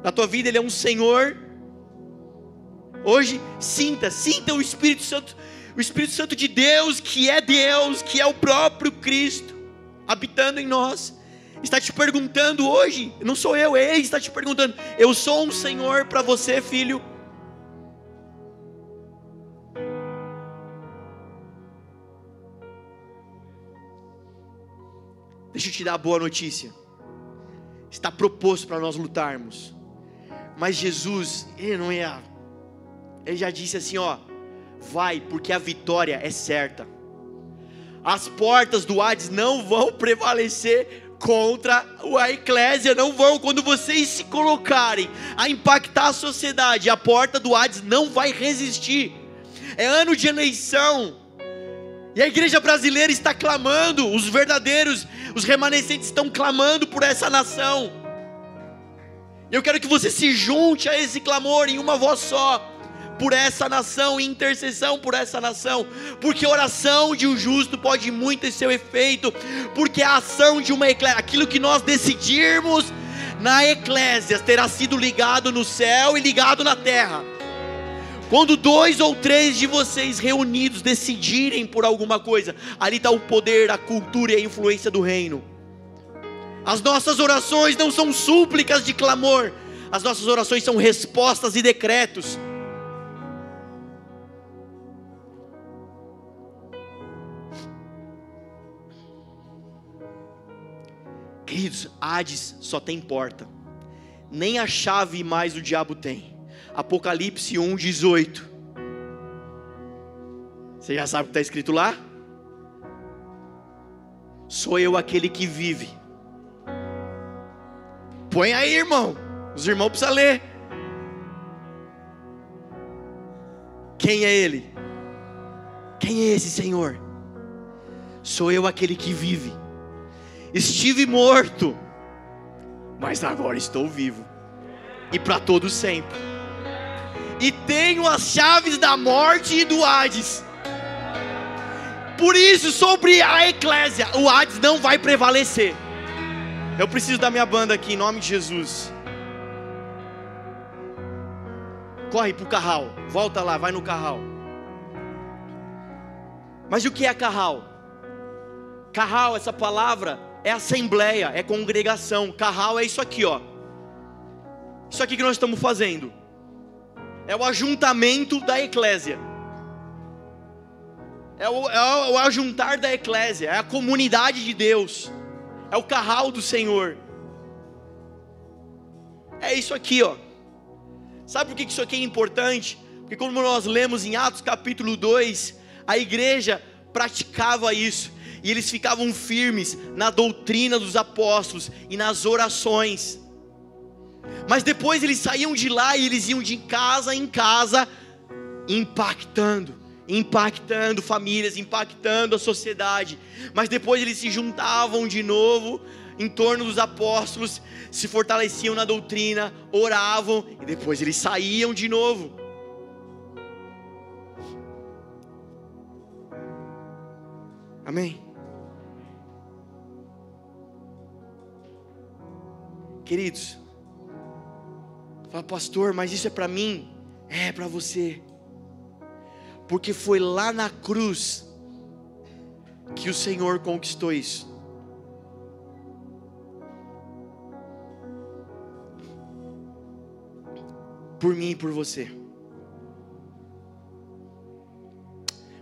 Na tua vida Ele é um Senhor. Hoje, sinta o Espírito Santo de Deus, que é o próprio Cristo, habitando em nós. Está te perguntando hoje, não sou eu, é Ele está te perguntando: eu sou um Senhor para você, filho? Deixa eu te dar a boa notícia. Está proposto para nós lutarmos. Mas Jesus, Ele já disse assim, ó: vai, porque a vitória é certa. As portas do Hades não vão prevalecer contra a eclésia, não vão. Quando vocês se colocarem a impactar a sociedade, a porta do Hades não vai resistir. É ano de eleição, e a igreja brasileira está clamando, os remanescentes estão clamando por essa nação. Eu quero que você se junte a esse clamor em uma voz só, por essa nação, em intercessão por essa nação, porque a oração de um justo pode muito ter seu efeito, porque a ação de uma eclésia, aquilo que nós decidirmos na eclésia, terá sido ligado no céu e ligado na terra. Quando 2 ou 3 de vocês reunidos decidirem por alguma coisa, ali está o poder, a cultura e a influência do reino. As nossas orações não são súplicas de clamor, as nossas orações são respostas e decretos. Queridos, Hades só tem porta, nem a chave mais o diabo tem. Apocalipse 1:18. Você já sabe o que está escrito lá? Sou eu aquele que vive. Põe aí, irmão. Os irmãos precisam ler. Quem é Ele? Quem é esse Senhor? Sou eu aquele que vive. Estive morto, mas agora estou vivo, e para todo sempre. E tenho as chaves da morte e do Hades. Por isso, sobre a eclésia, o Hades não vai prevalecer. Eu preciso da minha banda aqui, em nome de Jesus. Corre para o carral, volta lá, vai no carral. Mas o que é carral? Carral, essa palavra é assembleia, é congregação. Carral é isso aqui, ó. Isso aqui que nós estamos fazendo é o ajuntamento da eclésia. É o ajuntar da eclésia, é a comunidade de Deus, é o carral do Senhor. É isso aqui, ó. Sabe por que isso aqui é importante? Porque quando nós lemos em Atos capítulo 2, a igreja praticava isso, e eles ficavam firmes na doutrina dos apóstolos e nas orações. Mas depois eles saíam de lá e eles iam de casa em casa, impactando famílias, impactando a sociedade. Mas depois eles se juntavam de novo em torno dos apóstolos, se fortaleciam na doutrina, oravam, e depois eles saíam de novo. Amém? Queridos, fala: pastor, mas isso é para mim? É para você, porque foi lá na cruz que o Senhor conquistou isso. Por mim e por você.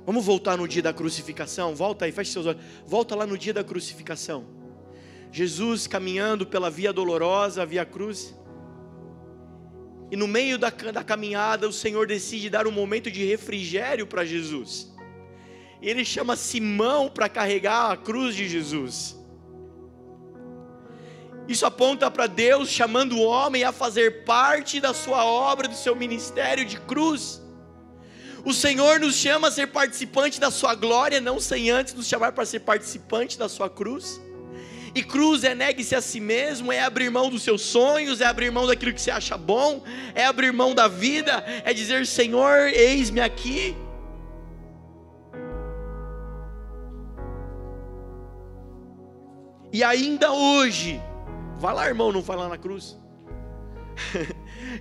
Vamos voltar no dia da crucificação? Volta aí, feche seus olhos. Volta lá no dia da crucificação. Jesus caminhando pela via dolorosa, a via cruz. E no meio da caminhada, o Senhor decide dar um momento de refrigério para Jesus. E Ele chama Simão para carregar a cruz de Jesus. Isso aponta para Deus chamando o homem a fazer parte da sua obra, do seu ministério de cruz. O Senhor nos chama a ser participante da sua glória, não sem antes nos chamar para ser participante da sua cruz. E cruz é negue-se a si mesmo, é abrir mão dos seus sonhos, é abrir mão daquilo que você acha bom, é abrir mão da vida, é dizer: Senhor, eis-me aqui. E ainda hoje, vai lá, irmão, não vai lá na cruz.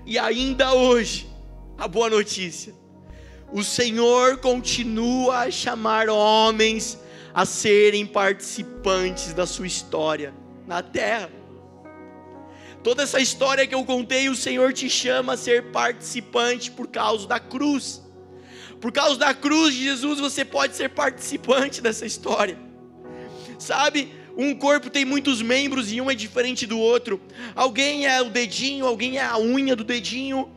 E ainda hoje, A boa notícia: o Senhor continua a chamar homens a serem participantes da sua história na terra. Toda essa história que eu contei, o Senhor te chama a ser participante por causa da cruz. Por causa da cruz de Jesus, você pode ser participante dessa história. Sabe, um corpo tem muitos membros e um é diferente do outro. Alguém é o dedinho, alguém é a unha do dedinho.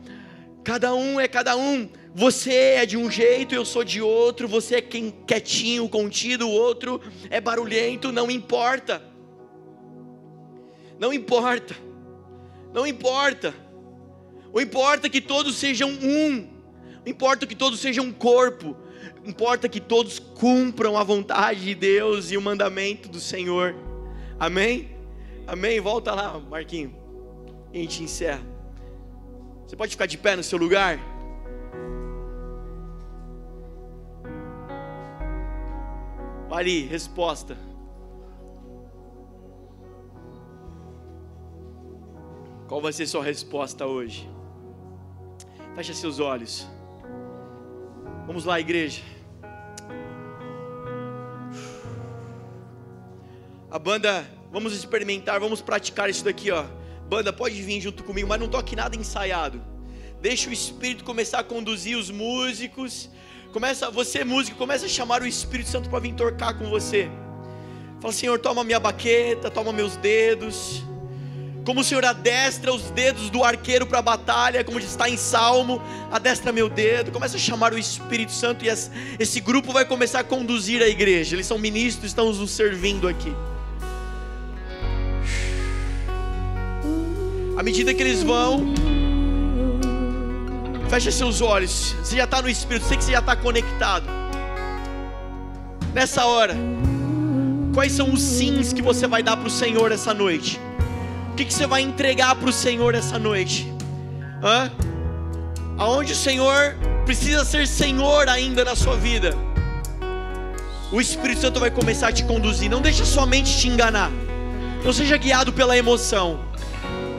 Cada um é cada um. Você é de um jeito, eu sou de outro. Você é quietinho, contido, o outro é barulhento. Não importa. Não importa. Não importa. O importa é que todos sejam um. O importa é que todos sejam um corpo. Importa que todos cumpram a vontade de Deus e o mandamento do Senhor. Amém? Amém? Volta lá, Marquinho. E a gente encerra. Você pode ficar de pé no seu lugar? Mari, resposta. Qual vai ser sua resposta hoje? Feche seus olhos. Vamos lá, igreja. A banda, vamos experimentar, vamos praticar isso daqui, ó. Banda, pode vir junto comigo, mas não toque nada ensaiado. Deixa o Espírito começar a conduzir os músicos. Você músico, começa a chamar o Espírito Santo para vir tocar com você. Fala: Senhor, toma minha baqueta, toma meus dedos. Como o Senhor adestra os dedos do arqueiro para a batalha, como está em Salmo, adestra meu dedo. Começa a chamar o Espírito Santo e esse grupo vai começar a conduzir a igreja. Eles são ministros, estão nos servindo aqui. À medida que eles vão, fecha seus olhos. Você já está no Espírito, sei que você já está conectado. Nessa hora, quais são os sims que você vai dar para o Senhor essa noite? O que você vai entregar para o Senhor essa noite? Aonde o Senhor precisa ser Senhor ainda na sua vida? O Espírito Santo vai começar a te conduzir. Não deixa sua mente te enganar. Não seja guiado pela emoção.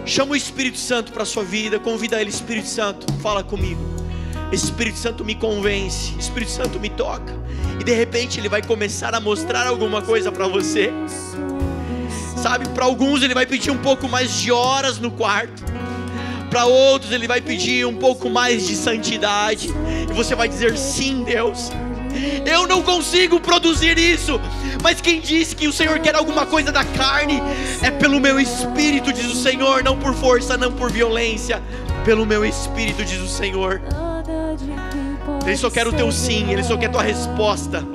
Chama o Espírito Santo para a sua vida. Convida ele: Espírito Santo, fala comigo. Espírito Santo me convence. Espírito Santo me toca. E de repente ele vai começar a mostrar alguma coisa para você. Sabe, para alguns ele vai pedir um pouco mais de horas no quarto. Para outros ele vai pedir um pouco mais de santidade. E você vai dizer: sim, Deus, eu não consigo produzir isso, mas quem disse que o Senhor quer alguma coisa da carne é pelo meu Espírito, diz o Senhor. Não por força, não por violência, pelo meu Espírito, diz o Senhor. Ele só quer o teu sim, Ele só quer a tua resposta.